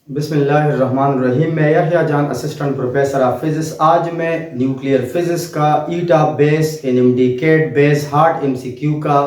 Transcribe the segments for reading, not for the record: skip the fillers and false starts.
बिस्मिल्लाहिर्रहमानिर्रहीम। मैं यहया जान, असिस्टेंट प्रोफेसर ऑफ फिज़िक्स। आज मैं न्यूक्लियर फिज़िक्स का ईटा बेस इनडिकेट बेस हार्ड एमसीक्यू का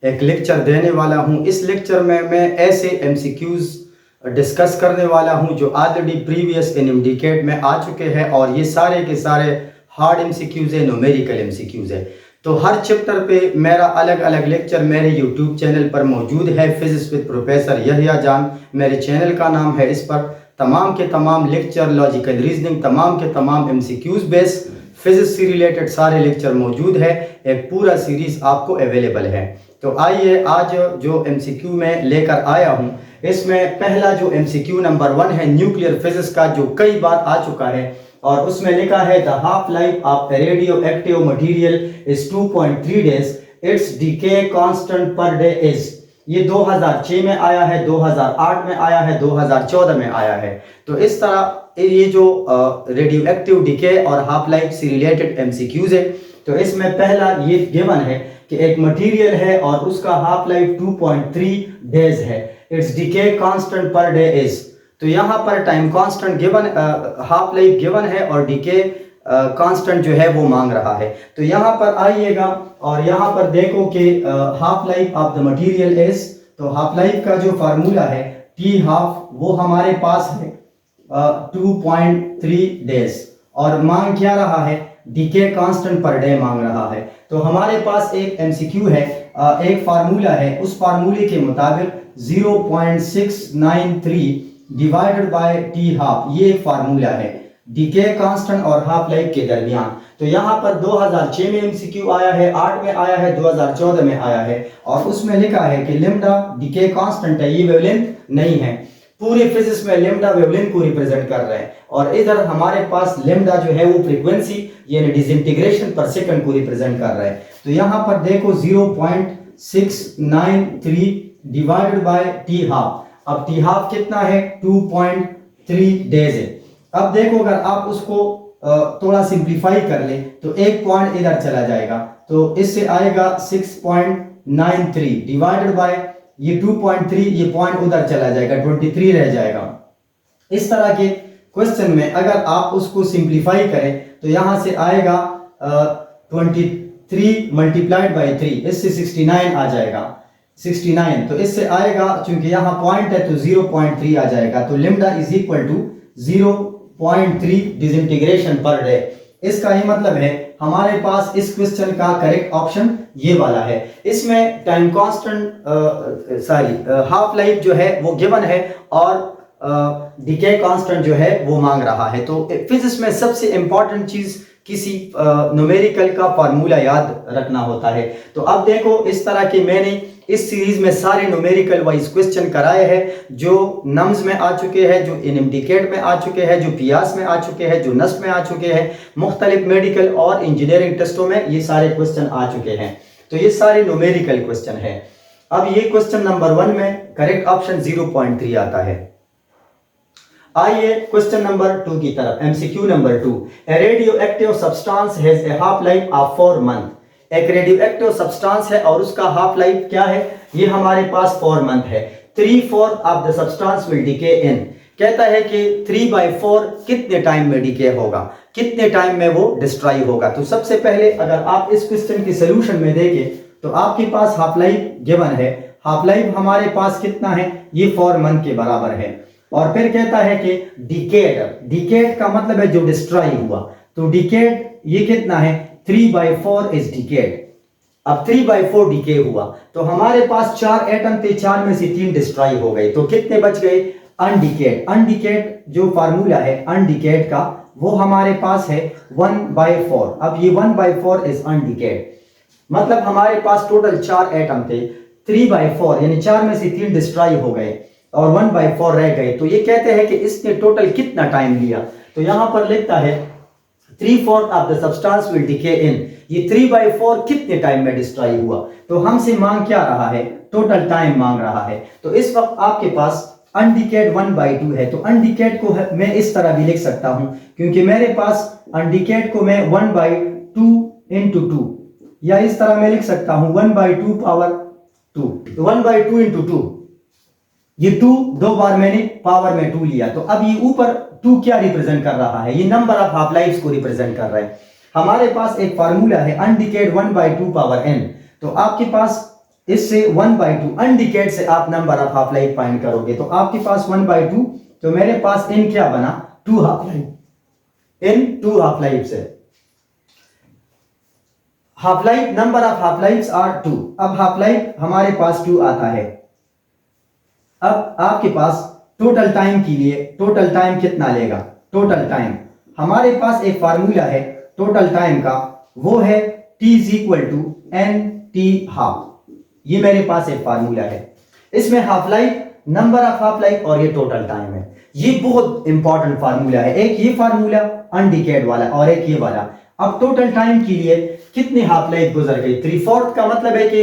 एक लेक्चर देने वाला हूं। इस लेक्चर में मैं ऐसे एमसीक्यूज़ डिस्कस करने वाला हूं जो ऑलरेडी प्रीवियस इनडिकेट में आ चुके हैं, और ये सारे के सारे हार्ड एमसीक्यूज़ है, न्यूमेरिकल एमसीक्यूज़ है। तो हर चैप्टर पे मेरा अलग अलग लेक्चर मेरे यूट्यूब चैनल पर मौजूद है, फिजिक्स विद प्रोफेसर यहया जान मेरे चैनल का नाम है। इस पर तमाम के तमाम लेक्चर, लॉजिकल रीजनिंग, तमाम के तमाम एमसीक्यूज बेस फिजिक्स से रिलेटेड सारे लेक्चर मौजूद है। एक पूरा सीरीज आपको अवेलेबल है। तो आइए आज जो एमसीक्यू में लेकर आया हूँ, इसमें पहला जो एमसीक्यू नंबर 1 है न्यूक्लियर फिजिक्स का, जो कई बार आ चुका है, और उसमें लिखा है the half life of A radio active material is 2.3 days, it's decay constant per day is. ये 2006 में आया है, 2008 में आया है, 2014 में आया है। तो इस तरह ये जो रेडियो एक्टिव डीके और हाफ लाइफ से रिलेटेड एमसीक्यूज है, तो इसमें पहला ये गिवन है कि एक मटेरियल है और उसका हाफ लाइफ 2.3 डेज है, it's decay constant per day is. तो यहाँ पर time constant given, half life given है और डीके कांस्टेंट जो है वो मांग रहा है। तो यहाँ पर आइएगा और यहाँ पर देखो कि half life of the material is, तो हाफ लाइफ का जो फार्मूला है टी हाफ, वो हमारे पास है 2.3 डेज, और मांग क्या रहा है, डीके कांस्टेंट पर डे मांग रहा है। तो हमारे पास एक एमसीक्यू है, एक फार्मूला है, उस फार्मूले के मुताबिक 0.693 डिवाइडेड बाय टी हाफ, ये एक फार्मूला है डीके कांस्टेंट और हाफ लाइफ के दरमियान। तो यहाँ पर 2006 में एमसीक्यू आया है, 8 में आया है, 2014 में आया है, और उसमें लिखा है कि लेम्डा डीके कांस्टेंट है, ये वेवलेंथ नहीं है। पूरी फिजिक्स में लेम्डा वेवलेंथ को रिप्रेजेंट कर रहे हैं, और इधर हमारे पास लेम्डा जो है वो फ्रीक्वेंसी यानी डिसइंटीग्रेशन पर सेकंड को रिप्रेजेंट कर रहा है। तो यहाँ पर देखो 0.693 डिवाइडेड बाय टी हाफ। अब टी हाफ कितना है, 2.3 डेज है। अब देखो अगर आप उसको थोड़ा सिंप्लीफाई कर ले तो एक पॉइंट इधर चला जाएगा, तो इससे आएगा 6.93 डिवाइडेड बाय ये 2.3, ये पॉइंट उधर चला जाएगा, 23 रह जाएगा। इस तरह के क्वेश्चन में अगर आप उसको सिंप्लीफाई करें तो यहां से आएगा 23 मल्टीप्लाइड बाई 3, इससे 69 आ जाएगा, 69। तो इससे आएगा, चूंकि यहाँ पॉइंट है तो 0.3 आ जाएगा। तो lambda is equal to 0.3 disintegration per day. इसका ही मतलब है हमारे पास इस क्वेश्चन का करेक्ट ऑप्शन ये वाला है। इसमें टाइम कांस्टेंट हाफ लाइफ जो है वो गिवन है और डीके कांस्टेंट जो है वो मांग रहा है। तो फिजिक्स में सबसे इंपॉर्टेंट चीज किसी न्यूमेरिकल का फार्मूला याद रखना होता है। तो अब देखो इस तरह के मैंने इस सीरीज में सारे न्यूमेरिकल वाइज क्वेश्चन कराए हैं, जो नम्स में आ चुके हैं, जो इनडिकेट में आ चुके हैं, जो पियास में आ चुके हैं, जो नस्ब में आ चुके हैं, मुख्तलिफ मेडिकल और इंजीनियरिंग टेस्टों में ये सारे क्वेश्चन आ चुके हैं। तो ये सारे न्यूमेरिकल क्वेश्चन है। अब ये क्वेश्चन नंबर 1 में करेक्ट ऑप्शन 0.3 आता है। आइए क्वेश्चन नंबर 2 की तरफ। MCQ number 2, A radio active substance has a half life of 4 month. एक रेडियो एक्टिव सब्सटेंस है और उसका हाफ लाइफ क्या है, ये हमारे पास 4 मंथ है। 3/4 of the substance will decay in. कहता है कि 3/4 कितने टाइम में डिके होगा, कितने टाइम में वो डिस्ट्रॉय होगा। तो सबसे पहले अगर आप इस क्वेश्चन के सोल्यूशन में देखें तो आपके पास हाफ लाइफ गिवन है, हाफ लाइफ हमारे पास कितना है, ये 4 मंथ के बराबर है। और फिर कहता है कि डिकेड, डिकेड का मतलब है जो डिस्ट्रॉय हुआ, तो डिकेड ये कितना है, 3/4 इज डिकेड। अब 3/4 डिके हुआ तो हमारे पास 4 एटम थे, 4 में से 3 डिस्ट्रॉय हो गए, तो कितने बच गए, अनडिकेड। अनडिकेड जो फार्मूला है अनडिकेड का वो हमारे पास है 1/4। अब ये 1/4 इज अनडिकेड, मतलब हमारे पास टोटल 4 एटम थे, 3/4 यानी 4 में से 3 डिस्ट्रॉय हो गए और 1/4 रह गए। तो ये कहते हैं कि इसने टोटल कितना टाइम लिया। तो यहां पर लिखता है 3/4 of the substance will decay in. ये 3/4 कितने टाइम में डिस्ट्रॉय हुआ, तो हमसे मांग क्या रहा है, टोटल टाइम मांग रहा है। तो इस वक्त आपके पास अनडिकेड 1/2 है, तो अनडिकेड को मैं इस तरह भी लिख सकता हूं, क्योंकि मेरे पास अनडिकेड को मैं 1/2 इंटू 2, या इस तरह मैं लिख सकता हूं 1/2 पावर 2, 1/2 इंटू 2। ये 2 दो बार मैंने पावर में 2 लिया, तो अब ये ऊपर 2 क्या रिप्रेजेंट कर रहा है? ये नंबर ऑफ हाफ लाइफ को रिप्रेजेंट कर रहा है। हमारे पास एक फार्मूला है अनडिकेड 1/2 पावर n, तो आपके पास इससे 1/2 अनडिकेड से आप number of half life find करोगे, तो आपके पास 1/2, तो मेरे पास n क्या बना? 2 half life, n 2 half life से half life, number of half life are 2। अब हाफ लाइफ हमारे पास 2 आता है। अब आपके पास टोटल टाइम के लिए, टोटल टाइम कितना लेगा? टोटल टाइम हमारे पास एक फार्मूला है टोटल टाइम का, वो है t = nt हाफ। ये मेरे पास एक फार्मूला है, इसमें half life, number of half life और ये टोटल टाइम है। ये बहुत इंपॉर्टेंट फार्मूला है, एक ये फार्मूला अनडिकेड वाला और एक ये वाला। अब टोटल टाइम के लिए कितनी हाफ लाइफ गुजर गई? 3/4 का मतलब है कि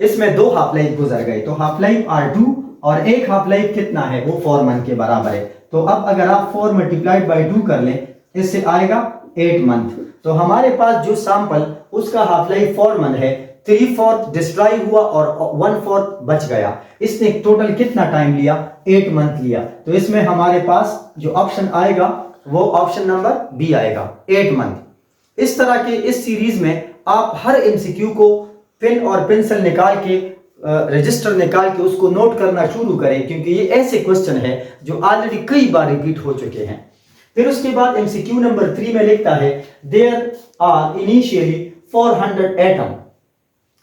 इसमें 2 हाफ लाइफ गुजर गए, तो हाफ लाइफ आर 2 और एक हाफ लाइफ कितना है? वो 4 मंथ के बराबर है। तो अब अगर आप 4 × 2 कर लें, इससे आएगा 8 मंथ। तो हमारे पास जो सैंपल उसका हाफ लाइफ 4 मंथ है, 3/4 डिस्ट्रॉय हुआ और 1/4 बच गया। इसने टोटल कितना टाइम लिया? 8 मंथ लिया। तो इसमें हमारे पास जो ऑप्शन आएगा वो ऑप्शन नंबर बी आएगा, 8 मंथ। इस तरह के इस सीरीज में आप हर एमसीक्यू को पेन और पेंसिल निकाल के, रजिस्टर निकाल के उसको नोट करना शुरू करें, क्योंकि ये ऐसे क्वेश्चन है जो ऑलरेडी कई बार रिपीट हो चुके हैं। फिर उसके बाद एमसीक्यू नंबर 3 में लिखता है देयर आर इनिशियली 400 एटम।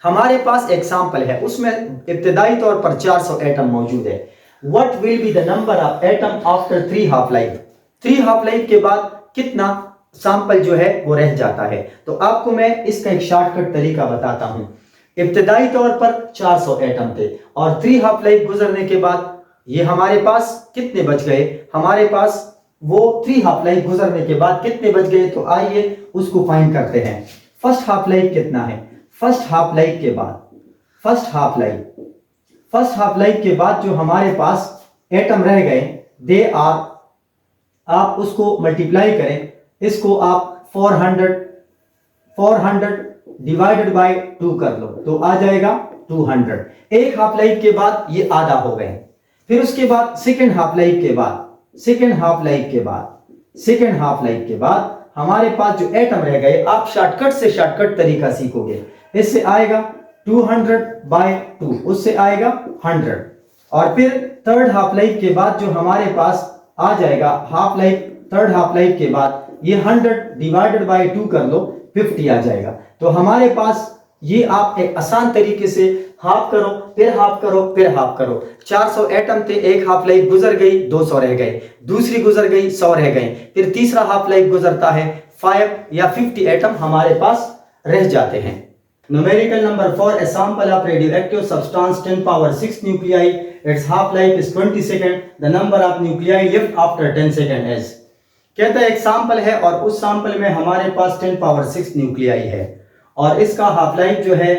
हमारे पास एग्जाम्पल है, उसमें इब्तदाई तौर पर 400 एटम मौजूद है। What will be the number of atom after 3 half life? 3 half life के बाद कितना सैंपल जो है वो रह जाता है? तो आपको मैं इसका एक शॉर्टकट तरीका बताता हूं। इब्तदाई तौर पर 400 एटम थे और 3 हाफ लाइफ गुजरने के बाद ये हमारे पास कितने बच गए? हमारे पास वो 3 हाफ लाइफ गुजरने के बाद कितने बच गए? तो आइए उसको फाइंड करते हैं। फर्स्ट हाफ लाइफ कितना है? फर्स्ट हाफ लाइफ के बाद, फर्स्ट हाफ लाइफ के बाद जो हमारे पास एटम रह गए, दे आर, आप उसको मल्टीप्लाई करें, इसको आप 400 डिवाइडेड बाय 2 कर लो, तो आ जाएगा 200। एक हाफ लाइफ के बाद ये आधा हो गए। फिर उसके बाद सेकेंड हाफ लाइफ के बाद हमारे पास जो एटम रह गए, आप शॉर्टकट तरीका सीखोगे। इससे आएगा 200/2, उससे आएगा 100। और फिर थर्ड हाफ लाइफ के बाद जो हमारे पास आ जाएगा half life, third half life के बाद ये 100 डिवाइडेड बाय 2 कर लो, 50 आ जाएगा। तो हमारे पास ये आप एक आसान तरीके से हाफ करो, फिर हाफ करो, फिर हाफ करो। 400 एटम थे, एक हाफ लाइफ गुजर गई, 200 रह गए, दूसरी गुजर गई, 100 रह गए, फिर तीसरा हाफ लाइफ गुजरता है, 5 या 50 एटम हमारे पास रह जाते हैं। Numerical number 4, a sample of radioactive substance 10⁻⁶ nuclei, its half life is 20 seconds, the number of nuclei left after 10 seconds is। कहता है एक सैंपल है और उस सैंपल में हमारे पास 10⁻⁶ न्यूक्लियाई है और इसका हाफ लाइफ जो है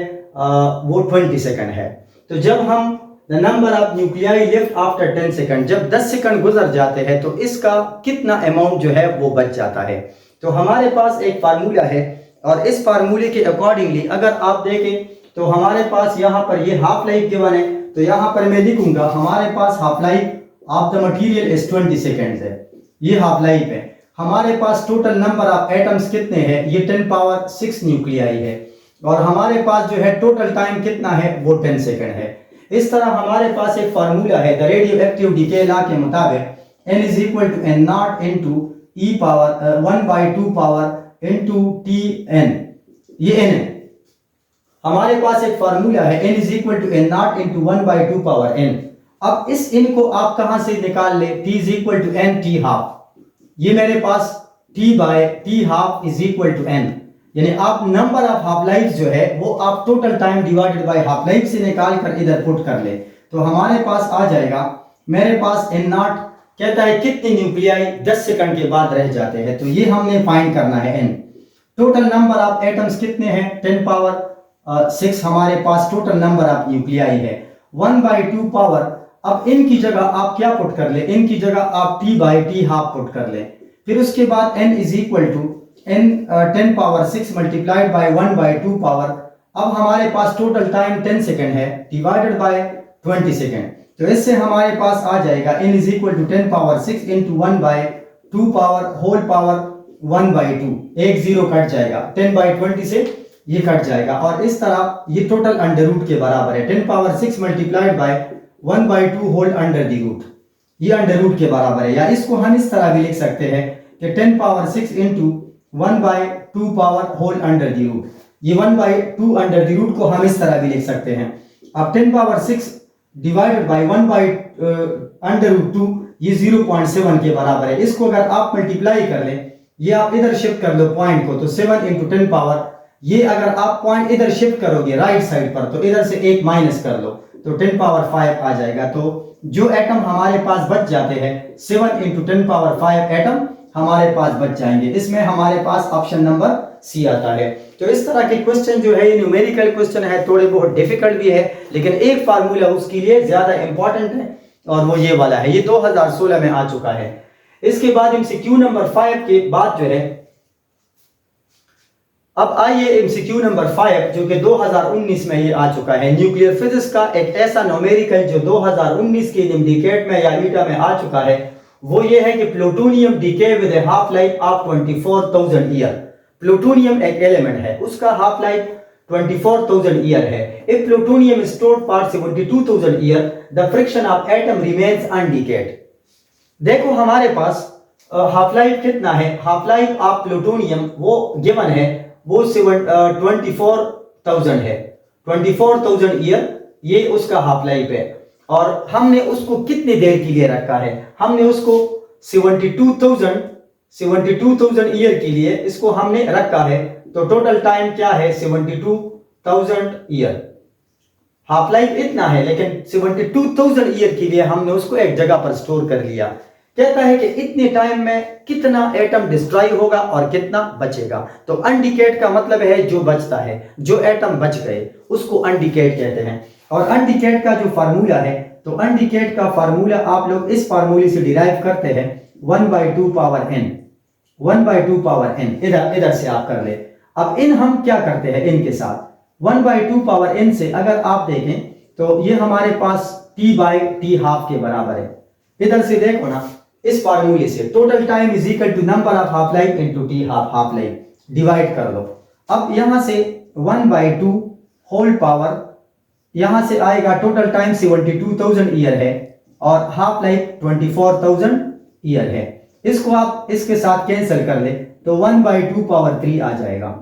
वो 20 सेकंड है। तो जब हम the number of nuclei left after 10 second, जब 10 सेकंड गुजर जाते हैं तो इसका कितना अमाउंट जो है वो बच जाता है। तो हमारे पास एक फार्मूला है और इस फार्मूले के अकॉर्डिंगली अगर आप देखें तो हमारे पास यहाँ पर ये हाफ लाइफ गिवन है, तो यहाँ पर मैं लिखूंगा हमारे पास half life of the material is 20 seconds है, ये हाफ लाइफ है। हमारे पास टोटल नंबर ऑफ एटम्स कितने हैं? ये 10⁻⁶ न्यूक्लियाई है और हमारे पास जो है टोटल टाइम कितना है? वो 10 सेकंड है। इस तरह हमारे पास एक फार्मूला है the radio active decay law के मुताबिक n = n0 into e power 1/2 power into Tn, ये n है। हमारे पास एक फार्मूला है n = n0 into 1/2 power n। अब इस n को आप कहां से निकाल ले? t = n t हाफ, ये मेरे पास t/t हाफ = n, यानी आप नंबर ऑफ हाफ लाइफ जो है वो आप total time divided by half life से निकाल कर इधर पुट कर ले, तो हमारे पास आ जाएगा मेरे पास n0 कहता है कितने न्यूक्लियाई 10 सेकंड के बाद रह जाते हैं, तो ये हमने फाइंड करना है n। Total number of atoms कितने हैं? 10⁻⁶ हमारे पास टोटल नंबर ऑफ न्यूक्लियाई है। 1/2 पावर, अब n की जगह आप क्या पुट कर ले? n की जगह आप t/t हाफ पुट कर ले। फिर उसके बाद n = n 10⁻⁶ multiplied by 1/2 power. अब हमारे पास टोटल टाइम 10 सेकंड है डिवाइडेड बाय 20 सेकंड, तो इससे हमारे पास आ जाएगा n is equal to 10 power 6 into 1 by 2 power whole power 1 by 2, एक जीरो कट जाएगा, 10 बाई 20 से ये कट जाएगा और इस तरह ये टोटल अंडर रूट के बराबर है। 10 power 6 multiplied by 1 by 2 whole under the root, ये अंडर रूट के बराबर है। या इसको हम इस तरह भी लिख सकते हैं कि 10 power 6 into 1 by 2 power whole under the root, ये 1 बाई 2 अंडर दी रूट को हम इस तरह भी लिख सकते हैं। अब 10 power 6 divided by 1 by under root 2, ये 0.7 के बराबर है। इसको अगर आप मल्टीप्लाई कर लें, ये आप इधर शिफ्ट कर लो पॉइंट को, तो 7 इंटू 10 पावर, ये अगर आप पॉइंट इधर शिफ्ट करोगे राइट साइड पर तो इधर से एक माइनस कर लो तो 10 पावर 5 आ जाएगा। तो जो एटम हमारे पास बच जाते हैं 7 इंटू 10 पावर 5 एटम हमारे पास बच जाएंगे। इसमें हमारे पास ऑप्शन नंबर सी आता है। तो इस तरह के क्वेश्चन जो है ये न्यूमेरिकल क्वेश्चन है, थोड़े बहुत डिफिकल्ट भी है, लेकिन एक फार्मूला उसके लिए ज्यादा इंपॉर्टेंट है और वो ये वाला है, ये 2016 में आ चुका है। इसके बाद एमसीक्यू नंबर 5 के बाद जो है, अब आइए एमसीक्यू नंबर 5 जो कि 2019 में ये आ चुका है। न्यूक्लियर फिजिक्स का एक ऐसा न्यूमेरिकल जो 2019 के निम्नलिखित में या ईटा में आ चुका है, वो ये है कि plutonium decay with a half life of 24,000 year. Plutonium एक एलिमेंट है, उसका हाफ लाइफ 24,000 ईयर है। If plutonium stored part 72,000 year, the fraction of atom remains undecayed. देखो हमारे पास हाफ लाइफ कितना है, हाफ लाइफ ऑफ प्लूटोनियम वो गिवन है, वो 24,000 है, 24,000 ईयर ये उसका हाफ लाइफ है। और हमने उसको कितनी देर के लिए रखा है, हमने उसको 72,000 ईयर के लिए इसको हमने रखा है। तो टोटल टाइम क्या है 72,000 ईयर, हाफ लाइफ इतना है, लेकिन 72,000 ईयर के लिए हमने उसको एक जगह पर स्टोर कर लिया। कहता है कि इतने टाइम में कितना एटम डिस्ट्रॉय होगा और कितना बचेगा। तो अनडिकेट का मतलब है जो बचता है, जो एटम बच गए उसको अनडिकेट कहते हैं। और अनडिकेट का जो फार्मूला है, तो अनडिकेट का फार्मूला आप लोग इस फार्मूले से डिराइव करते हैं 1/2 पावर n, 1/2 पावर n, इधर से आप कर ले। अब इन हम क्या करते हैं, इनके साथ 1/2 पावर n से अगर आप देखें तो ये हमारे पास t/t हाफ के बराबर है। इधर से देखो ना, इस फार्मूले से total time is equal to number of half life into T half life, divide कर लो। अब यहां से 1/2 होल पावर, यहां से आएगा टोटल टाइम 72,000 ईयर है और हाफ लाइफ 24,000 ईयर है। इसको आप इसके साथ कैंसिल कर ले तो 1/2 पावर 3 आ जाएगा,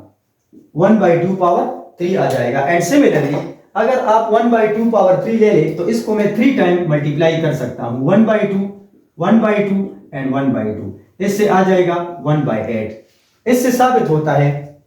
1/2 पावर 3 आ जाएगा। एंड सिमिलरली अगर आप 1/2 पावर 3 ले ले तो इसको मैं 3 टाइम मल्टीप्लाई कर सकता हूं, 1/2 एंड 1/2, इससे आ जाएगा 1/8। इससे साबित होता है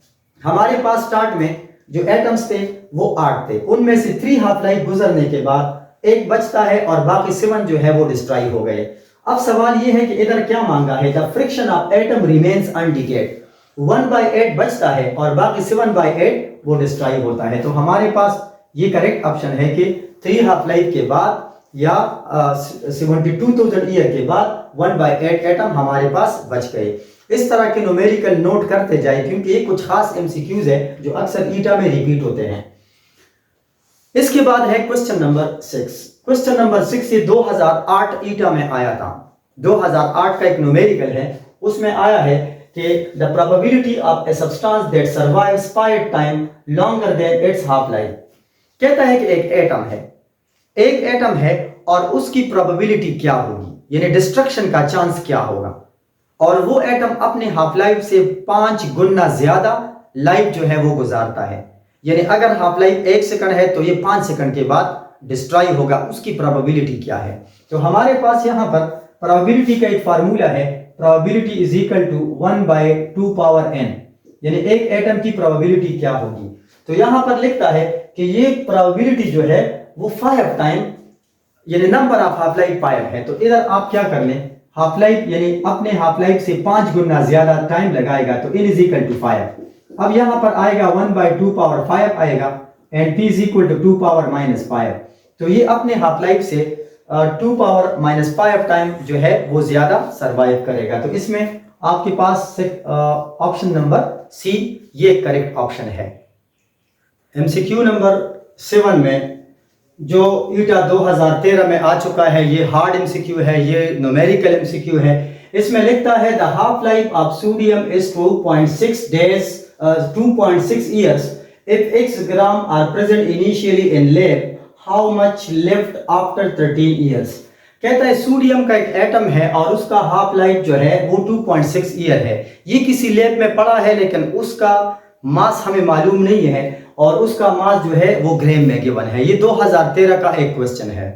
हमारे पास स्टार्ट में जो एटम्स थे वो 8 थे, उनमें से 3 हाफ लाइफ गुजरने के बाद एक बचता है और बाकी 7 जो है वो डिस्ट्रॉय हो गए। अब सवाल ये है कि इधर क्या मांगा है, the fraction of atom remains undecayed, 1/8 बचता है और बाकी 7/8 वो डिस्ट्रॉय होता है। तो हमारे पास ये करेक्ट ऑप्शन है कि 3 हाफ लाइफ के बाद या 72,000 ईयर के बाद 1/8 एटम हमारे पास बच गए। इस तरह के न्यूमेरिकल नोट करते जाए क्योंकि ये कुछ खास एमसीक्यूज है जो अक्सर ईटा में रिपीट होते हैं। इसके बाद है क्वेश्चन नंबर 6। क्वेश्चन नंबर 6 ये 2008 ईटा में आया था, 2008 का एक न्यूमेरिकल है, उसमें आया है कि the probability of a substance that survives finite time longer than it's half life. कहता है कि एक एटम है और उसकी प्रोबेबिलिटी क्या होगी, यानी डिस्ट्रक्शन का चांस क्या होगा, और वो एटम अपने हाफ लाइफ से 5 गुना ज्यादा लाइफ जो है वो गुजारता है। यानी अगर हाफ लाइफ 1 सेकंड है तो ये 5 सेकंड के बाद डिस्ट्रॉय होगा, उसकी प्रोबेबिलिटी क्या है। तो हमारे पास यहां पर प्रोबेबिलिटी का एक फार्मूला है, probability is equal to 1/2 power n, यानी एक एटम की प्रोबेबिलिटी क्या होगी। तो यहां पर लिखता है कि ये प्रोबेबिलिटी जो है वो 5 टाइम, यानी नंबर ऑफ हाफ लाइफ 5 है। तो इधर आप क्या कर लें, हाफ लाइफ यानी अपने हाफ लाइफ से 5 गुना ज्यादा टाइम लगाएगा तो n इज इक्वल टू 5। अब यहां पर आएगा 1/2 पावर 5 आएगा and p is equal to 2 power -5। तो ये अपने हाफ लाइफ से 2 पावर -5 टाइम जो है वो ज्यादा सरवाइव करेगा। तो इसमें आपके पास ऑप्शन नंबर सी ये करेक्ट ऑप्शन है। एमसीक्यू नंबर 7 में जो ईटा 2013 में आ चुका है, ये हार्ड एमसीक्यू है, ये न्यूमेरिकल एमसीक्यू है। इसमें लिखता है the half life of sodium is 2.6 days 2.6 years if x gram are present initially in lab how much left after 13 years। कहता है सोडियम का एक एटम है और उसका हाफ लाइफ जो है वो 2.6 ईयर है। ये किसी लैब में पड़ा है लेकिन उसका मास हमें मालूम नहीं है और उसका मास जो है वो ग्राम में गिवन है। ये 2013 का एक क्वेश्चन है।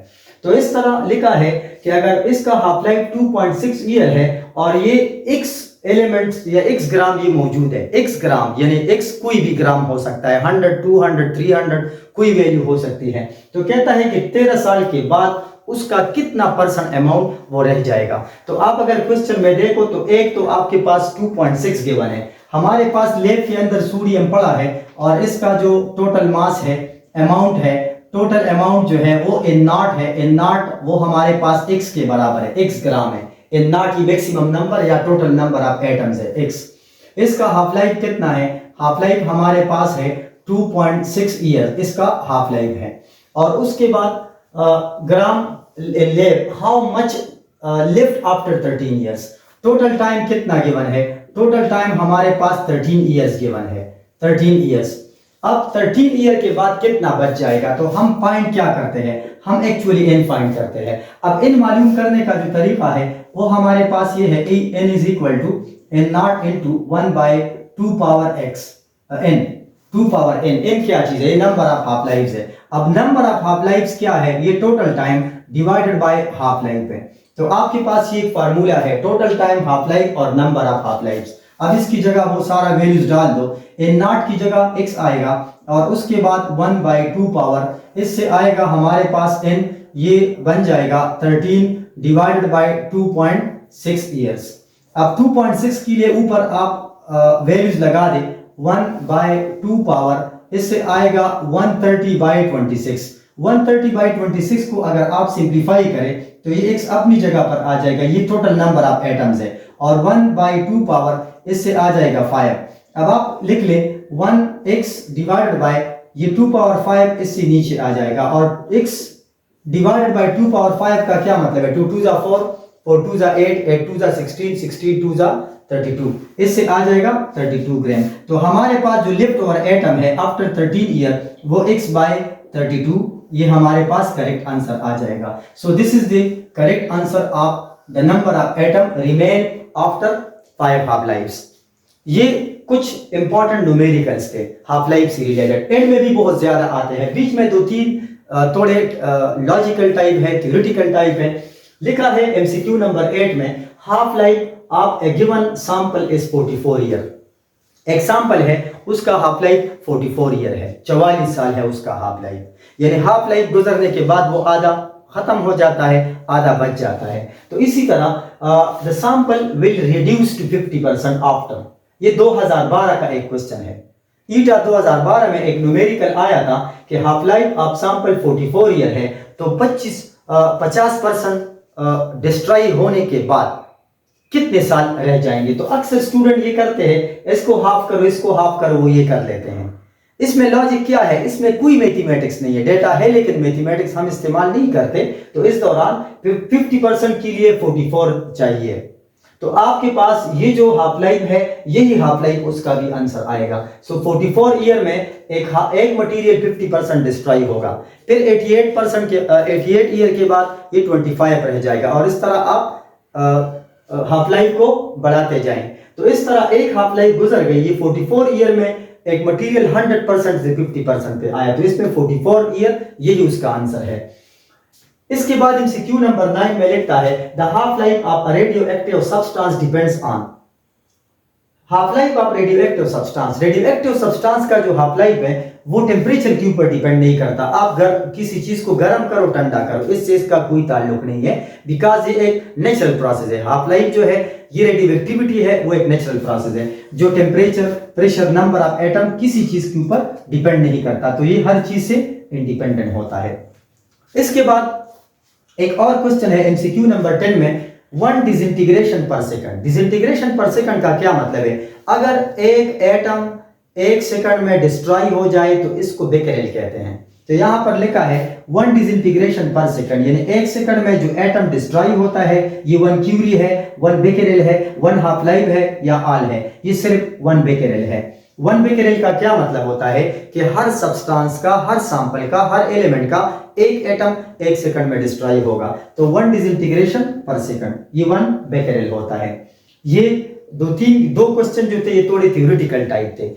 तो इस तरह लिखा है कि अगर इसका हाफ लाइफ 2.6 ईयर है और ये x एलिमेंट्स या x ग्राम ये मौजूद है, x ग्राम यानी x कोई भी ग्राम हो सकता है, 100, 200, 300 कोई वैल्यू हो सकती है। तो कहता है कि 13 साल के बाद उसका कितना परसेंट अमाउंट वो रह जाएगा। तो आप अगर क्वेश्चन में देखो तो एक तो आपके पास 2.6 गिवन है, हमारे पास लैब के अंदर सोडियम पड़ा है और इसका जो टोटल मास है, अमाउंट है, टोटल अमाउंट जो है वो n नॉट है। n नॉट वो हमारे पास x के बराबर है, x ग्राम है। n नॉट की मैक्सिमम नंबर या टोटल नंबर ऑफ एटम्स है x। इसका हाफ लाइफ कितना है? हाफ लाइफ हमारे पास है 2.6 ईयर इसका हाफ लाइफ है। और उसके बाद gram lab how much left after 13 years, total time कितना गिवन है? टोटल टाइम हमारे पास 13 ईयर्स गिवन है, 13 ईयर्स। अब 13 ईयर के बाद कितना बच जाएगा? तो हम फाइंड क्या करते हैं? हम एक्चुअली n फाइंड करते हैं। अब n मालूम करने का जो तरीका है वो हमारे पास ये है कि n is equal to n not into 1/2 power x n 2 power n। n क्या चीज है? ये नंबर ऑफ हाफ लाइव्स है। अब नंबर ऑफ हाफ लाइव्स क्या है? ये total time divided by half life है। तो आपके पास ये एक फार्मूला है, टोटल टाइम हाफ लाइफ और नंबर ऑफ हाफ लाइव्स। अब इसकी जगह वो सारा वैल्यूज डाल दो, n नॉट की जगह x आएगा और उसके बाद 1/2 पावर, इससे आएगा हमारे पास n, ये बन जाएगा 13 डिवाइडेड बाय 2.6 ईयर्स। अब 2.6 के लिए ऊपर आप वैल्यूज लगा दे, 1/2 पावर, इससे आएगा 130/26। 130/26 को अगर आप सिंप्लीफाई करें तो ये x अपनी जगह पर आ जाएगा, ये टोटल नंबर ऑफ एटम्स है, और 1/2 पावर इससे आ जाएगा 5। अब आप लिख ले 1x डिवाइडेड बाय ये 2 पावर 5 इससे नीचे आ जाएगा, और x डिवाइडेड बाय 2 पावर 5 का क्या मतलब है? 2 2 4, 4 2 8, 8 2 16, 16 2 32, इससे आ जाएगा 32 ग्राम। तो हमारे पास जो लिफ्ट ओवर एटम है आफ्टर 13 ईयर वो x/32, ये हमारे पास करेक्ट आंसर आ जाएगा। So this is the correct answer of the number of atom remain after 5 half lives. ये कुछ इंपॉर्टेंट न्यूमेरिकल्स थे हाफ लाइफ से रिलेटेड। एंड में भी बहुत ज्यादा आते हैं, बीच में 2-3 थोड़े लॉजिकल टाइप है, थ्योरेटिकल टाइप है। लिखा है एमसीक्यू नंबर 8 में, half life of A given sample is 44 year. एक सैंपल है उसका हाफ लाइफ 44 ईयर है, 44 साल है उसका हाफ लाइफ। यानी हाफ लाइफ गुजरने के बाद वो आधा खत्म हो जाता है, आधा बच जाता है। तो इसी तरह the sample will reduce to 50% after, ये 2012 का एक क्वेश्चन है। ईटा 2012 में एक न्यूमेरिकल आया था कि half life of sample 44 year है, तो 50% डिस्ट्रॉय होने के बाद कितने साल रह जाएंगे। तो अक्सर स्टूडेंट ये करते हैं, इसको हाफ करो, इसको हाफ करो, वो ये कर लेते हैं। इसमें लॉजिक क्या है? इसमें कोई मैथमेटिक्स नहीं है, डेटा है लेकिन मैथमेटिक्स हम इस्तेमाल नहीं करते। तो इस दौरान 50% के लिए 44 चाहिए। तो आपके पास ये जो हाफ लाइफ है, यही हाफ लाइफ उसका भी आंसर आएगा। सो 44 ईयर में एक मटेरियल 50% डिस्ट्रॉय होगा, फिर 88 ईयर के बाद ये 25 रह जाएगा, और इस तरह आप हाफ लाइफ को बढ़ाते जाएं। तो इस तरह एक हाफ लाइफ गुजर गई, ये 44 ईयर में एक मटेरियल 100% से 50% पे आया, तो इसमें 44 ईयर यही उसका आंसर है। इसके बाद एमसीक्यू नंबर 9 में लिखता है the half life of radio active substance depends on. Half life of radio active substance, radio active substance का जो हाफ लाइफ है वो टेम्परेचर के ऊपर डिपेंड नहीं करता। आप किसी चीज को गर्म करो, ठंडा करो, इससे इसका कोई ताल्लुक नहीं है, बिकॉज ये एक नेचुरल प्रोसेस है। हाफ लाइफ जो है ये रेडियो एक्टिविटी है, वो एक नेचुरल प्रोसेस है जो temperature, pressure, number of atom किसी चीज के ऊपर डिपेंड नहीं करता। तो ये हर चीज से इंडिपेंडेंट होता है। इसके बाद एक और क्वेश्चन है एमसीक्यू नंबर 10 में, 1 डिसइंटीग्रेशन पर सेकंड। डिसइंटीग्रेशन पर सेकंड का क्या मतलब है? अगर एक एटम 1 सेकंड में डिस्ट्रॉय हो जाए तो इसको बेकेरेल कहते हैं। तो यहाँ पर लिखा है 1 डिसइंटीग्रेशन पर सेकंड, यानी 1 सेकंड में जो एटम डिस्ट्रॉय होता है ये 1 क्यूरी है, 1 बेकेरेल है, 1 हाफ लाइफ है या आल है, ये सिर्फ 1 बेकेरेल है। 1 बेकेरेल का क्या मतलब होता है कि हर सब्सटेंस का, हर सैंपल का, हर एलिमेंट का एक एटम 1 सेकंड में डिस्ट्रॉय होगा। तो 1 डिसइंटीग्रेशन पर सेकंड, ये 1 बेकेरेल होता है। ये दो क्वेश्चन जो थे ये थोड़े थ्योरेटिकल टाइप थे।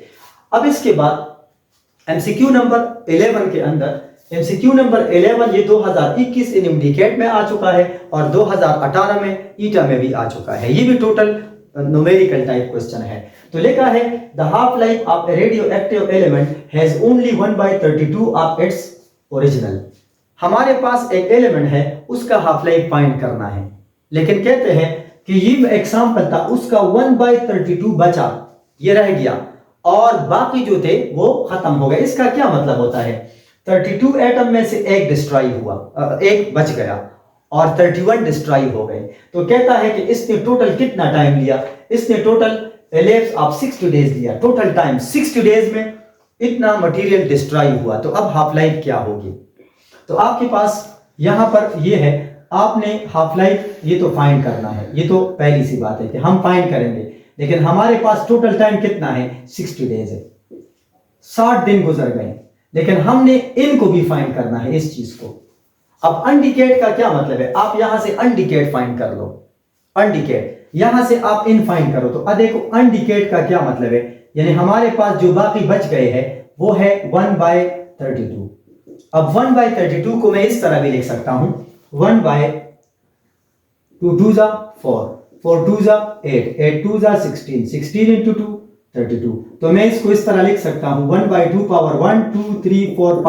अब इसके बाद एमसीक्यू नंबर 11 के अंदर एमसीक्यू नंबर 11 ये 2021 इनडिकेट में आ चुका है और 2018 में ईटा में भी आ चुका है। ये भी टोटल न्यूमेरिकल टाइप क्वेश्चन है। तो लिखा है the half life of A radio active element has only 1/32 of its original. हमारे पास एक एलिमेंट है, उसका हाफ लाइफ फाइंड करना है, लेकिन कहते हैं कि ये एग्जांपल था, उसका 1/32 बचा, ये रह गया और बाकी जो थे वो खत्म हो गए। इसका क्या मतलब होता है, 32 एटम में से एक डिस्ट्रॉय हुआ, एक बच गया और 31 डिस्ट्रॉय हो गए। तो कहता है कि इसने टोटल कितना टाइम लिया, इसने टोटल elapse ऑफ 60 डेज लिया, टोटल टाइम 60 डेज में इतना मटेरियल डिस्ट्रॉय हुआ। तो अब हाफ लाइफ क्या होगी, तो आपके पास यहां पर ये है, आपने हाफ लाइफ ये तो फाइंड करना है, ये तो पहली सी बात है कि हम फाइंड करेंगे, लेकिन हमारे पास टोटल टाइम कितना है, 60 डेज है, 60 दिन गुजर गए, लेकिन हमने इनको भी फाइंड करना है इस चीज को। अब अनडिकेट का क्या मतलब है, आप यहां से अनडिकेट फाइंड कर लो, अनडिकेट यहां से आप इन फाइंड करो। तो अब देखो अनडिकेट का क्या मतलब है, यानी हमारे पास जो बाकी बच गए हैं वो है 1/32। अब 1/32 को मैं इस तरह भी लिख सकता हूं, 1/2 2 जा 4, 4 2 जा 8, 8 2 जा 16, 16 into 2 32। तो मैं इसको इस तरह लिख सकता हूं 1/2 पावर 1 2 3 4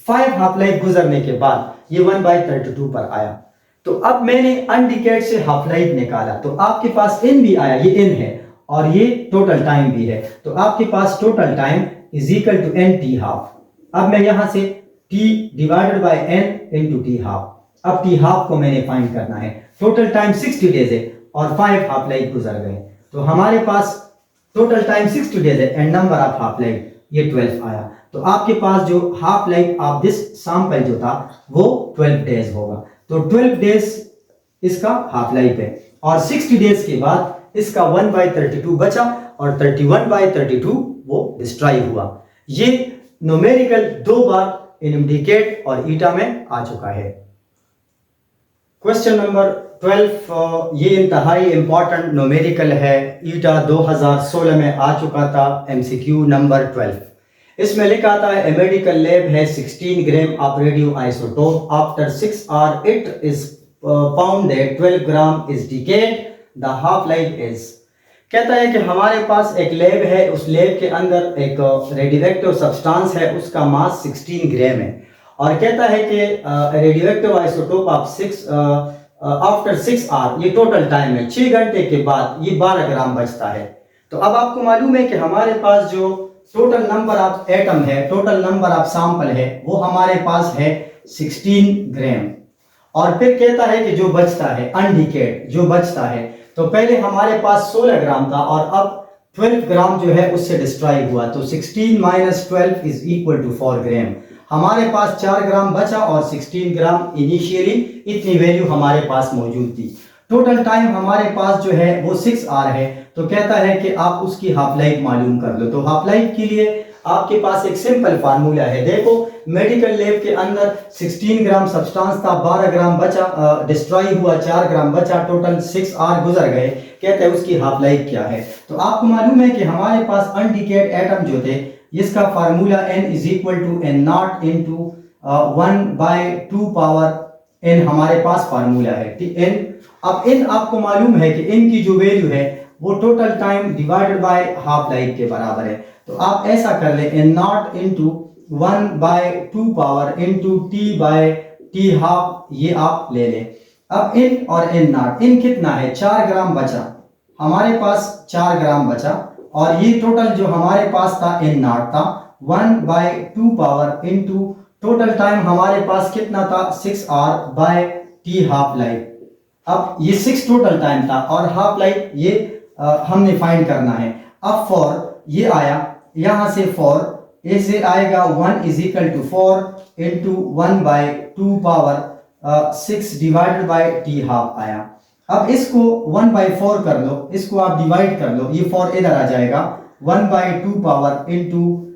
5 हाफ लाइफ गुजरने के बाद ये 1/32 पर आया। तो अब मैंने अनडिकेट से हाफ लाइफ निकाला, तो आपके पास इन भी आया, ये इन है और ये टोटल टाइम भी है। तो आपके पास total time is equal to N T half. अब मैं यहां से t divided by n into T half, अब टी हाफ को मैंने फाइंड करना है। टोटल टाइम 60 डेज है और 5 हाफ लाइफ गुजर गए, तो हमारे पास टोटल टाइम 60 डेज है and number of half life ये 12 आया। तो आपके पास जो half life of this sample जो था वो 12 डेज होगा। तो 12 डेज इसका हाफ लाइफ है और 60 डेज के बाद इसका 1/32 बचा और 31/32 वो डिस्ट्रॉय हुआ। ये न्यूमेरिकल 2 बार इनडिकेट और ईटा में आ चुका है। क्वेश्चन नंबर 12 ये इंतहाई इंपॉर्टेंट न्यूमेरिकल है, ईटा 2016 में आ चुका था, एमसीक्यू नंबर 12। इसमें लिखा था ए मेडिकल लैब है 16 gram of radio isotope after 6 hour it is found that 12 gram is decade, the half life is. कहता है कि हमारे पास एक लैब है, उस लैब के अंदर एक रेडियोएक्टिव सब्सटेंस है, उसका मास 16 ग्राम है और कहता है कि radioactive isotope of 6 after 6 hour, ये टोटल टाइम है, 6 घंटे के बाद ये 12 ग्राम बचता है। तो अब आपको मालूम है कि हमारे पास जो टोटल नंबर ऑफ एटम है, टोटल नंबर ऑफ सैंपल है, वो हमारे पास है 16 ग्राम। और फिर कहता है कि जो बचता है अनडिकेड जो बचता है, तो पहले हमारे पास 16 ग्राम था और अब 12 ग्राम जो है उससे डिस्ट्रॉय हुआ, तो 16 माइनस 12 इज इक्वल टू 4 ग्राम। हमारे पास 4 ग्राम बचा और 16 ग्राम इनिशियली इतनी वैल्यू हमारे पास मौजूद थी। टोटल टाइम हमारे पास जो है वो 6 आवर है, तो कहता है कि आप उसकी हाफ लाइफ मालूम कर लो। तो हाफ लाइफ के लिए आपके पास एक सिंपल फार्मूला है। देखो मेडिकल लैब के अंदर 16 ग्राम सब्सटेंस था, 12 ग्राम बचा, डिस्ट्रॉय हुआ, 4 ग्राम बचा, टोटल 6 आवर गुजर गए, कहते हैं उसकी हाफ लाइफ क्या है। तो आपको मालूम है कि हमारे पास अनडिकेड एटम जो थे इसका formula n is equal to N not into 1/2 power n हमारे पास फार्मूला है। n अब n आपको मालूम है कि n की जो वैल्यू है वो total time divided by half life के बराबर है। तो आप ऐसा कर ले n not into 1/2 power into t half, ये आप ले लें। अब n और n नॉट, n कितना है, 4 ग्राम बचा, हमारे पास 4 ग्राम बचा और ये टोटल जो हमारे पास था n नॉट था 1/2 पावर इंटू टोटल टाइम हमारे पास कितना था 6 hour by t half life. अब ये 6 टोटल टाइम था और हाफ लाइफ ये हमने फाइंड करना है। अब फॉर ये आया, यहां से फॉर ए से आएगा 1 is equal to 4 into 1/2 power 6 divided by T half आया। अब इसको 1/4 कर लो, इसको आप डिवाइड कर लो, ये 4 इधर आ जाएगा, 1/2 power into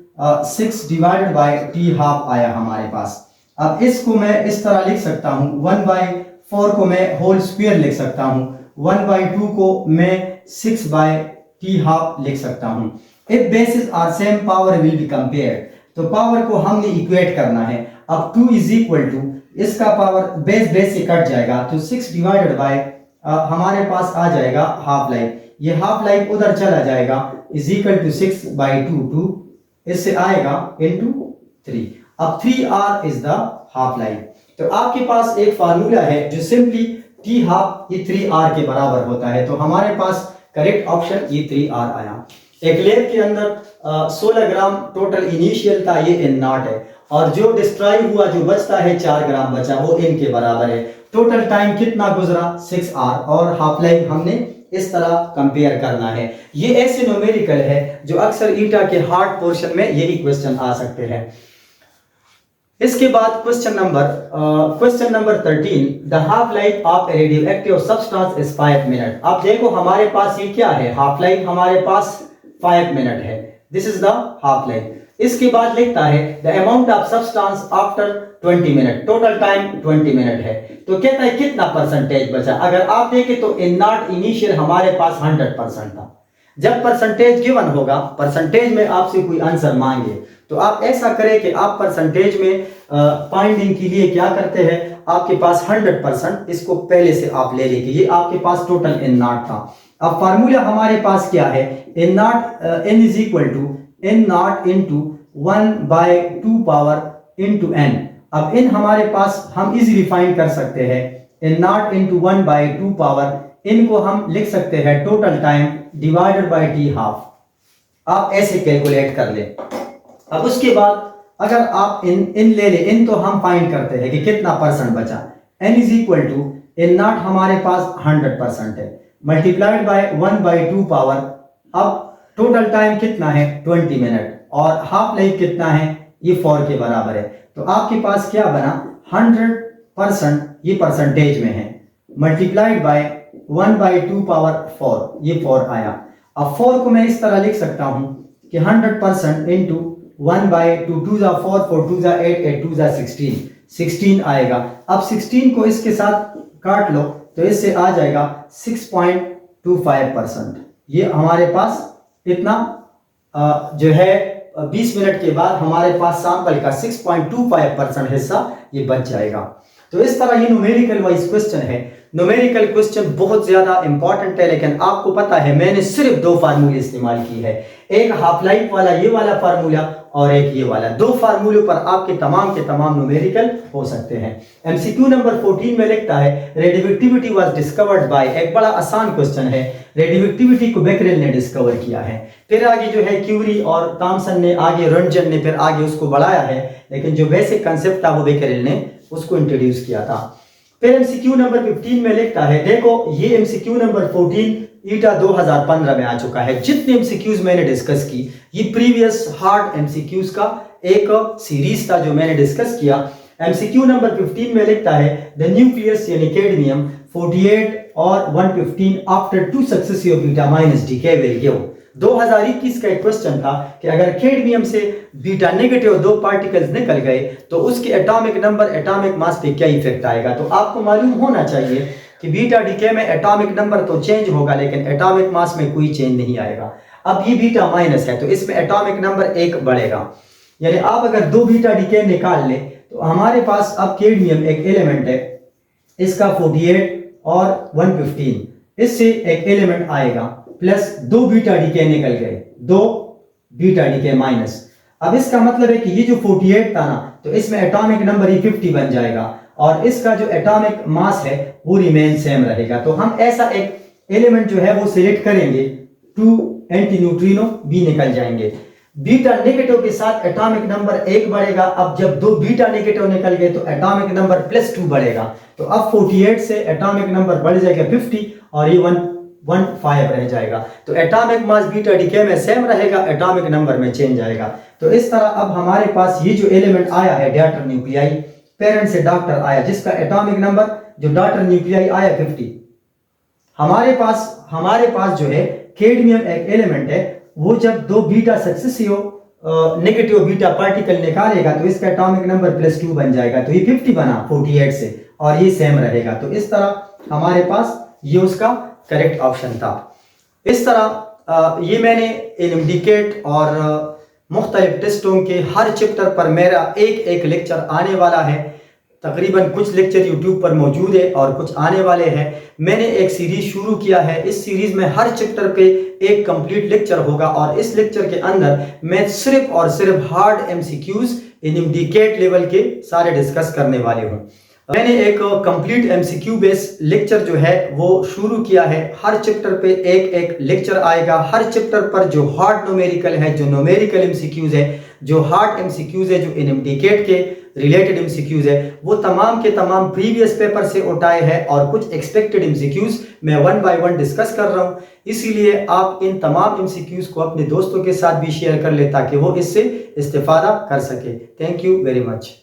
6 divided by T half आया हमारे पास। अब इसको मैं इस तरह लिख सकता हूँ, 1/4 को मैं होल स्क्वायर लिख सकता हूँ, 1/2 को मैं 6/t हाफ लिख सकता हूँ। If basis are same power will be compared, तो पावर को हमने इक्वेट करना है। अब 2 इज इक्वल टू, इसका पावर बेस से कट जाएगा तो 6 डिवाइडेड बाय हमारे पास आ जाएगा हाफ लाइफ, ये हाफ लाइफ उधर चला जाएगा, इज इक्वल टू 6/2, 2 इससे आएगा इंटू 3। अब 3r is the half life. तो आपके पास एक फार्मूला है जो सिंपली t हाफ ये 3r के बराबर होता है, तो हमारे पास करेक्ट ऑप्शन ये 3r आया। एक लेब के अंदर 16 ग्राम टोटल इनिशियल था, ये n नॉट है, और जो डिस्ट्रॉय हुआ जो बचता है 4 ग्राम बचा, वो n के बराबर है। टोटल टाइम कितना गुजरा 6r, और हाफ लाइफ हमने इस तरह कंपेयर करना है। ये ऐसे न्यूमेरिकल है जो अक्सर ईटा के हार्ड पोर्शन में यही क्वेश्चन आ सकते हैं। इसके बाद question number 13, the half life of radio active substance is 5 minute. अब देखो हमारे पास ये क्या है, हाफ लाइफ हमारे पास 5 मिनट है, this is the half life. इसके बाद लिखता है the amount of substance after 20 minute, total time 20 minute है, तो कहता है कितना परसेंटेज बचा। अगर आप देखें तो इन नॉट इनिशियल हमारे पास 100% था। जब परसेंटेज गिवन होगा, परसेंटेज में आपसे कोई आंसर मांगे, तो आप ऐसा करें कि आप परसेंटेज में फाइंडिंग के लिए क्या करते हैं, आपके पास 100%, इसको पहले से आप ले लेंगे, ये आपके पास टोटल एन नॉट था। अब फार्मूला हमारे पास क्या है, N not N is equal to N not into 1/2 power into N. अब इन हमारे पास हम इजीली फाइंड कर सकते हैं, एन नॉट इंटू 1/2 पावर, इनको हम लिख सकते हैं total time divided by T half. आप ऐसे कैलकुलेट कर ले। अब उसके बाद अगर आप इन ले ले, इन तो हम फाइंड करते हैं कि कितना परसेंट बचा, n is equal to N not हमारे पास 100% है, मल्टीप्लाइड बाय 1/2 पावर। अब टोटल टाइम कितना है 20 मिनट, और हाफ लाइफ कितना है, ये 4 के बराबर है। तो आपके पास क्या बना, 100% ये परसेंटेज में है, मल्टीप्लाइड बाय 1/2 पावर 4, ये 4 आया। अब 4 को मैं इस तरह लिख सकता हूं कि 100% इंटू 1/2, 2 जा 4, 4 2 जा 8, 8 2 जा 16 आएगा। अब 16 को इसके साथ काट लो तो इससे आ जाएगा 6.25%। ये हमारे पास इतना जो है 20 मिनट के बाद हमारे पास सैंपल का 6.25% हिस्सा ये बच जाएगा। तो इस तरह ये न्यूमेरिकल वाइज क्वेश्चन है। न्यूमेरिकल क्वेश्चन बहुत ज्यादा इंपॉर्टेंट है, लेकिन आपको पता है मैंने सिर्फ 2 फार्मूले इस्तेमाल की है, एक हाफ लाइफ वाला ये वाला फार्मूला और एक ये वाला। 2 फार्मूलों पर आपके तमाम के तमाम न्यूमेरिकल हो सकते हैं। एमसीक्यू नंबर 14 में लिखता है रेडियोएक्टिविटी वाज डिस्कवर्ड बाय, एक बड़ा आसान क्वेश्चन है, रेडियोएक्टिविटी को बेकरेल ने डिस्कवर किया है। फिर आगे जो है क्यूरी और थॉमसन ने, आगे रंजन ने फिर आगे उसको बढ़ाया है, लेकिन जो बेसिक कंसेप्ट था वो बेकरेल ने उसको इंट्रोड्यूस किया था। फिर एमसीक्यू नंबर 15 में लिखता है, देखो ये एमसीक्यू नंबर 14 ईटा 2015 में आ चुका है। जितने एमसीक्यूज मैंने डिस्कस की, ये प्रीवियस हार्ड एमसीक्यूज का एक सीरीज था जो मैंने डिस्कस किया। एमसीक्यू नंबर 15 में लिखता है द न्यूक्लियस यानी कैडमियम 48 और 115 after 2 successive beta minus decay will give. 2021 का एक क्वेश्चन था कि अगर कैडमियम से बीटा नेगेटिव 2 पार्टिकल्स निकल गए तो उसके एटॉमिक नंबर एटॉमिक मास पे क्या इफेक्ट आएगा। तो आपको मालूम होना चाहिए कि बीटा डीके में एटॉमिक नंबर तो चेंज होगा लेकिन एटॉमिक मास में कोई चेंज नहीं आएगा। अब ये बीटा माइनस है तो इसमें एटॉमिक नंबर 1 बढ़ेगा, यानी आप अगर 2 बीटा डीके निकाल ले तो हमारे पास अब कैडमियम एक एलिमेंट है, इसका 48 और 115, इससे एक एलिमेंट आएगा प्लस 2 बीटा डीके निकल गए, 2 बीटा डीके माइनस। अब इसका मतलब है कि ये जो 48 था ना, तो इसमें एटॉमिक नंबर ही 50 बन जाएगा और इसका जो एटॉमिक मास है वो रिमेन सेम रहेगा। तो हम ऐसा एक एलिमेंट जो है वो सिलेक्ट करेंगे, 2 एंटी न्यूट्रिनो बी निकल जाएंगे। बीटा नेगेटिव के साथ एटॉमिक नंबर 1 बढ़ेगा। अब जब 2 बीटा नेगेटिव निकल गए तो एटॉमिक नंबर +2 बढ़ेगा। तो अब 48 से एटॉमिक नंबर बढ़ जाएगा 50 और ये 0.15 रह जाएगा। तो एटॉमिक मास बीटा डीके में सेम रहेगा, एटॉमिक नंबर में चेंज आएगा। तो इस तरह अब हमारे पास ये जो एलिमेंट आया है डॉटर न्यूक्लियाई, पेरेंट से डॉटर आया, जिसका एटॉमिक नंबर जो डॉटर न्यूक्लियाई आया 50। हमारे पास जो है कैडमियम एक एलिमेंट है, वो जब दो beta successive negative beta particle निकालेगा तो इसका एटॉमिक नंबर +2 बन जाएगा। तो ये 50 बना 48 से, और ये सेम रहेगा। तो इस तरह हमारे पास ये उसका करेक्ट ऑप्शन था। इस तरह ये मैंने इनडिकेट और मुख्तलिफ टेस्टों के हर चैप्टर पर मेरा एक लेक्चर आने वाला है। तकरीबन कुछ लेक्चर यूट्यूब पर मौजूद है और कुछ आने वाले हैं। मैंने एक सीरीज शुरू किया है, इस सीरीज में हर चैप्टर पे एक कंप्लीट लेक्चर होगा, और इस लेक्चर के अंदर मैं सिर्फ और सिर्फ हार्ड एमसीक्यूज इनडिकेट लेवल के सारे डिस्कस करने वाले हूँ। मैंने एक कंप्लीट एमसीक्यू बेस लेक्चर जो है वो शुरू किया है। हर चैप्टर पे एक लेक्चर आएगा। हर चैप्टर पर जो हार्ड न्यूमेरिकल है, जो न्यूमेरिकल एमसीक्यूज है, जो हार्ड एमसीक्यूज है, जो इनडिकेट के रिलेटेड एमसीक्यूज है, वो तमाम के तमाम प्रीवियस पेपर से उठाए हैं, और कुछ एक्सपेक्टेड एमसीक्यूज मैं 1 बाय 1 डिस्कस कर रहा हूँ। इसीलिए आप इन तमाम एमसीक्यूज को अपने दोस्तों के साथ भी शेयर कर ले, ताकि वो इससे इस्तेफादा कर सके। Thank you very much.